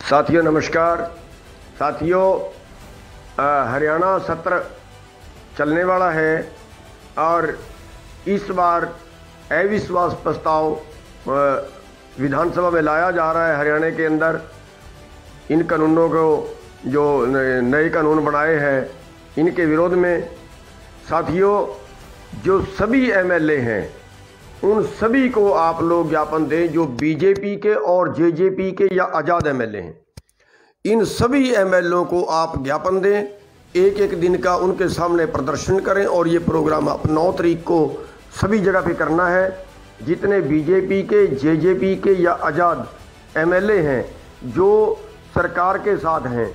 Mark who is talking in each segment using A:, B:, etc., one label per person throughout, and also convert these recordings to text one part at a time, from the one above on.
A: साथियों नमस्कार। साथियों, हरियाणा सत्र चलने वाला है और इस बार अविश्वास प्रस्ताव विधानसभा में लाया जा रहा है। हरियाणा के अंदर इन कानूनों को, जो नए कानून बनाए हैं, इनके विरोध में साथियों जो सभी एमएलए हैं उन सभी को आप लोग ज्ञापन दें, जो बीजेपी के और जेजेपी के या आज़ाद एमएलए हैं। इन सभी एमएलए को आप ज्ञापन दें, एक एक दिन का उनके सामने प्रदर्शन करें और ये प्रोग्राम आप 9 तारीख को सभी जगह पे करना है। जितने बीजेपी के, जेजेपी के या आज़ाद एमएलए हैं जो सरकार के साथ हैं,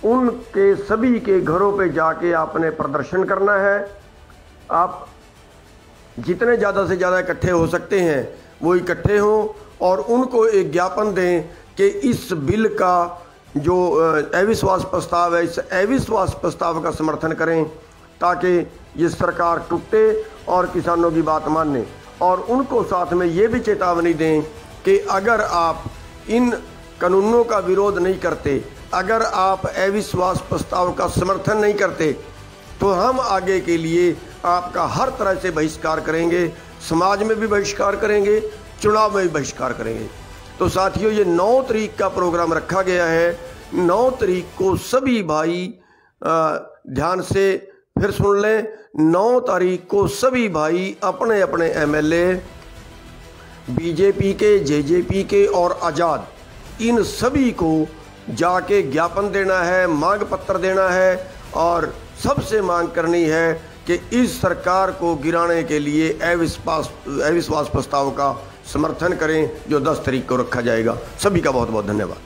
A: उनके सभी के घरों पे जाके आपने प्रदर्शन करना है। आप जितने ज़्यादा से ज़्यादा इकट्ठे हो सकते हैं वो इकट्ठे हों और उनको एक ज्ञापन दें कि इस बिल का जो अविश्वास प्रस्ताव है, इस अविश्वास प्रस्ताव का समर्थन करें ताकि ये सरकार टूटे और किसानों की बात माने। और उनको साथ में ये भी चेतावनी दें कि अगर आप इन कानूनों का विरोध नहीं करते, अगर आप अविश्वास प्रस्ताव का समर्थन नहीं करते, तो हम आगे के लिए आपका हर तरह से बहिष्कार करेंगे। समाज में भी बहिष्कार करेंगे, चुनाव में भी बहिष्कार करेंगे। तो साथियों, ये 9 तारीख का प्रोग्राम रखा गया है। 9 तारीख को सभी भाई ध्यान से फिर सुन लें। 9 तारीख को सभी भाई अपने अपने एमएलए, बीजेपी के, जेजेपी के और आज़ाद, इन सभी को जाके ज्ञापन देना है, मांग पत्र देना है और सबसे मांग करनी है कि इस सरकार को गिराने के लिए अविश्वास प्रस्ताव का समर्थन करें जो 10 तारीख को रखा जाएगा। सभी का बहुत बहुत धन्यवाद।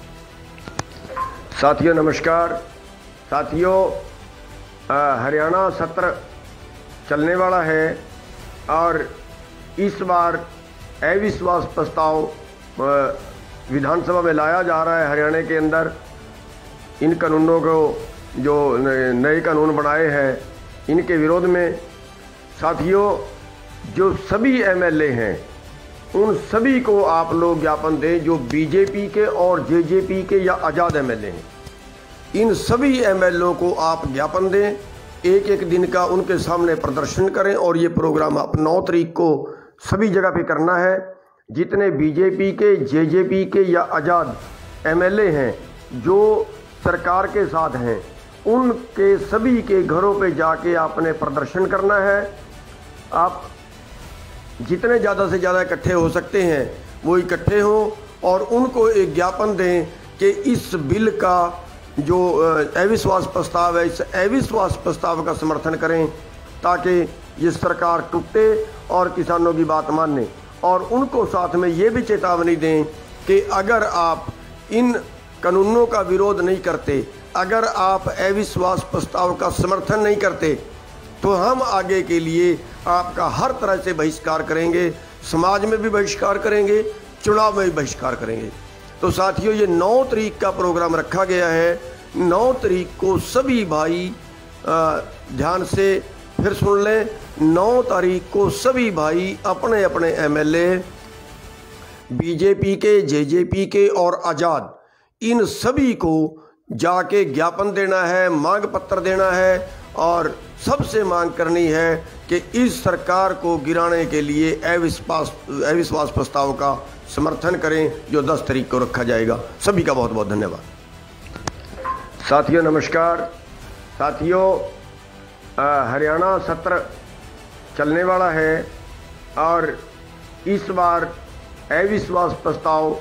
A: साथियों नमस्कार। साथियों, हरियाणा सत्र चलने वाला है और इस बार अविश्वास प्रस्ताव विधानसभा में लाया जा रहा है। हरियाणा के अंदर इन कानूनों को, जो नए कानून बनाए हैं, इनके विरोध में साथियों जो सभी एमएलए हैं उन सभी को आप लोग ज्ञापन दें, जो बीजेपी के और जेजेपी के या आज़ाद एमएलए हैं। इन सभी एमएलए को आप ज्ञापन दें, एक एक दिन का उनके सामने प्रदर्शन करें और ये प्रोग्राम आप 9 तारीख को सभी जगह पे करना है। जितने बीजेपी के, जेजेपी के या आज़ाद एमएलए हैं जो सरकार के साथ हैं, उनके सभी के घरों पे जाके आपने प्रदर्शन करना है। आप जितने ज़्यादा से ज़्यादा इकट्ठे हो सकते हैं वो इकट्ठे हों और उनको एक ज्ञापन दें कि इस बिल का जो अविश्वास प्रस्ताव है, इस अविश्वास प्रस्ताव का समर्थन करें ताकि ये सरकार टूटे और किसानों की बात माने। और उनको साथ में ये भी चेतावनी दें कि अगर आप इन कानूनों का विरोध नहीं करते, अगर आप अविश्वास प्रस्ताव का समर्थन नहीं करते, तो हम आगे के लिए आपका हर तरह से बहिष्कार करेंगे। समाज में भी बहिष्कार करेंगे, चुनाव में भी बहिष्कार करेंगे। तो साथियों, ये 9 तारीख का प्रोग्राम रखा गया है। 9 तारीख को सभी भाई ध्यान से फिर सुन लें। 9 तारीख को सभी भाई अपने अपने एमएलए, बीजेपी के, जेजेपी के और आज़ाद, इन सभी को जाके ज्ञापन देना है, मांग पत्र देना है और सबसे मांग करनी है कि इस सरकार को गिराने के लिए अविश्वास प्रस्ताव का समर्थन करें जो 10 तारीख को रखा जाएगा। सभी का बहुत बहुत धन्यवाद। साथियों नमस्कार। साथियों, हरियाणा सत्र चलने वाला है और इस बार अविश्वास प्रस्ताव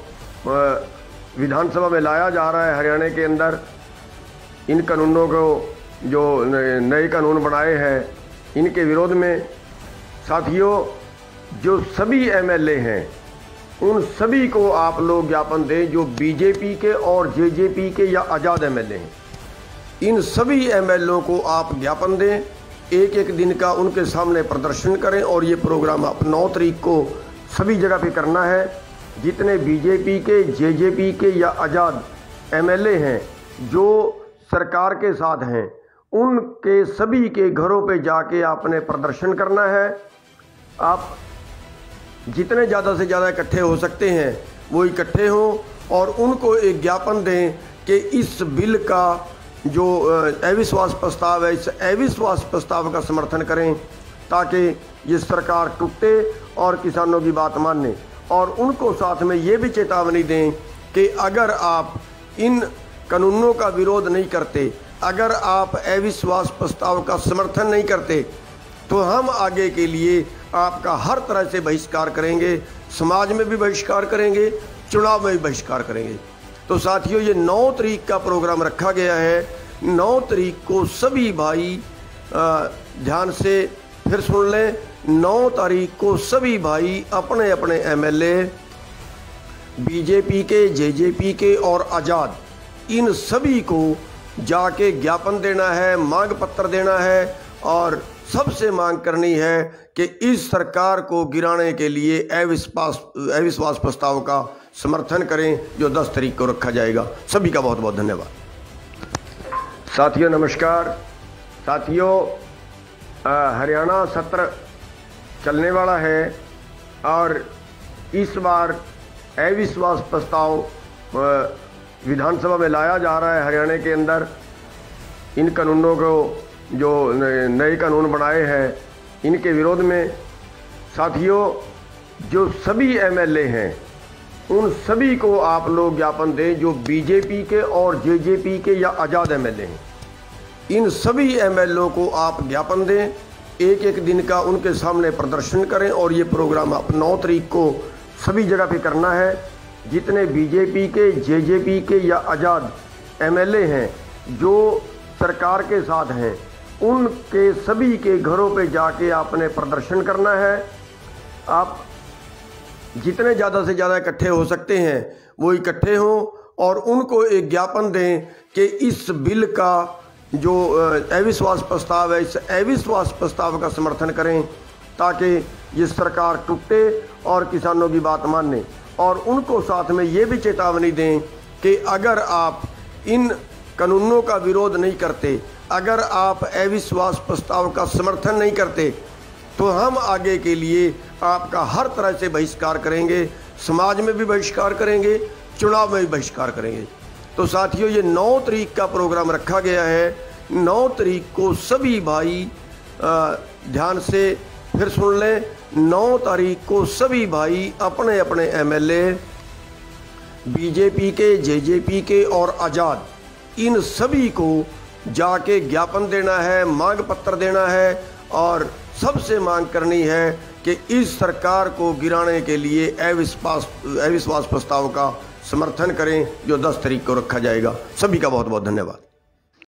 A: विधानसभा में लाया जा रहा है। हरियाणा के अंदर इन कानूनों को, जो नए कानून बनाए हैं, इनके विरोध में साथियों जो सभी एमएलए हैं उन सभी को आप लोग ज्ञापन दें, जो बीजेपी के और जेजेपी के या आज़ाद एमएलए हैं। इन सभी एमएलए को आप ज्ञापन दें, एक एक दिन का उनके सामने प्रदर्शन करें और ये प्रोग्राम आप 9 तारीख को सभी जगह पे करना है। जितने बीजेपी के, जेजेपी के या आज़ाद एमएलए हैं जो सरकार के साथ हैं, उनके सभी के घरों पे जाके आपने प्रदर्शन करना है। आप जितने ज़्यादा से ज़्यादा इकट्ठे हो सकते हैं वो इकट्ठे हों और उनको एक ज्ञापन दें कि इस बिल का जो अविश्वास प्रस्ताव है, इस अविश्वास प्रस्ताव का समर्थन करें ताकि ये सरकार टूटे और किसानों की बात माने। और उनको साथ में ये भी चेतावनी दें कि अगर आप इन कानूनों का विरोध नहीं करते, अगर आप अविश्वास प्रस्ताव का समर्थन नहीं करते, तो हम आगे के लिए आपका हर तरह से बहिष्कार करेंगे, समाज में भी बहिष्कार करेंगे, चुनाव में भी बहिष्कार करेंगे। तो साथियों, ये 9 तारीख का प्रोग्राम रखा गया है। 9 तारीख को सभी भाई ध्यान से फिर सुन लें। 9 तारीख को सभी भाई अपने अपने एमएलए, बीजेपी के, जेजेपी के और आज़ाद, इन सभी को जाके ज्ञापन देना है, मांग पत्र देना है और सबसे मांग करनी है कि इस सरकार को गिराने के लिए अविश्वास प्रस्ताव का समर्थन करें जो 10 तारीख को रखा जाएगा। सभी का बहुत बहुत धन्यवाद। साथियों नमस्कार। साथियों, हरियाणा सत्र चलने वाला है और इस बार अविश्वास प्रस्ताव विधानसभा में लाया जा रहा है। हरियाणा के अंदर इन कानूनों को, जो नए कानून बनाए हैं, इनके विरोध में साथियों जो सभी एमएलए हैं उन सभी को आप लोग ज्ञापन दें, जो बीजेपी के और जेजेपी के या आज़ाद एमएलए हैं। इन सभी एमएलए को आप ज्ञापन दें, एक एक दिन का उनके सामने प्रदर्शन करें और ये प्रोग्राम आप 9 तारीख को सभी जगह पे करना है। जितने बीजेपी के, जेजेपी के या आज़ाद एमएलए हैं जो सरकार के साथ हैं, उनके सभी के घरों पे जाके आपने प्रदर्शन करना है। आप जितने ज़्यादा से ज़्यादा इकट्ठे हो सकते हैं वो इकट्ठे हों और उनको एक ज्ञापन दें कि इस बिल का जो अविश्वास प्रस्ताव है, इस अविश्वास प्रस्ताव का समर्थन करें ताकि ये सरकार टूटे और किसानों की बात माने। और उनको साथ में ये भी चेतावनी दें कि अगर आप इन कानूनों का विरोध नहीं करते, अगर आप अविश्वास प्रस्ताव का समर्थन नहीं करते, तो हम आगे के लिए आपका हर तरह से बहिष्कार करेंगे, समाज में भी बहिष्कार करेंगे, चुनाव में भी बहिष्कार करेंगे। तो साथियों, ये 9 तारीख का प्रोग्राम रखा गया है। 9 तारीख को सभी भाई ध्यान से फिर सुन लें। 9 तारीख को सभी भाई अपने अपने एमएलए, बीजेपी के, जेजेपी के और आज़ाद, इन सभी को जाके ज्ञापन देना है, मांग पत्र देना है और सबसे मांग करनी है कि इस सरकार को गिराने के लिए अविश्वास प्रस्ताव का समर्थन करें जो 10 तारीख को रखा जाएगा। सभी का बहुत बहुत धन्यवाद।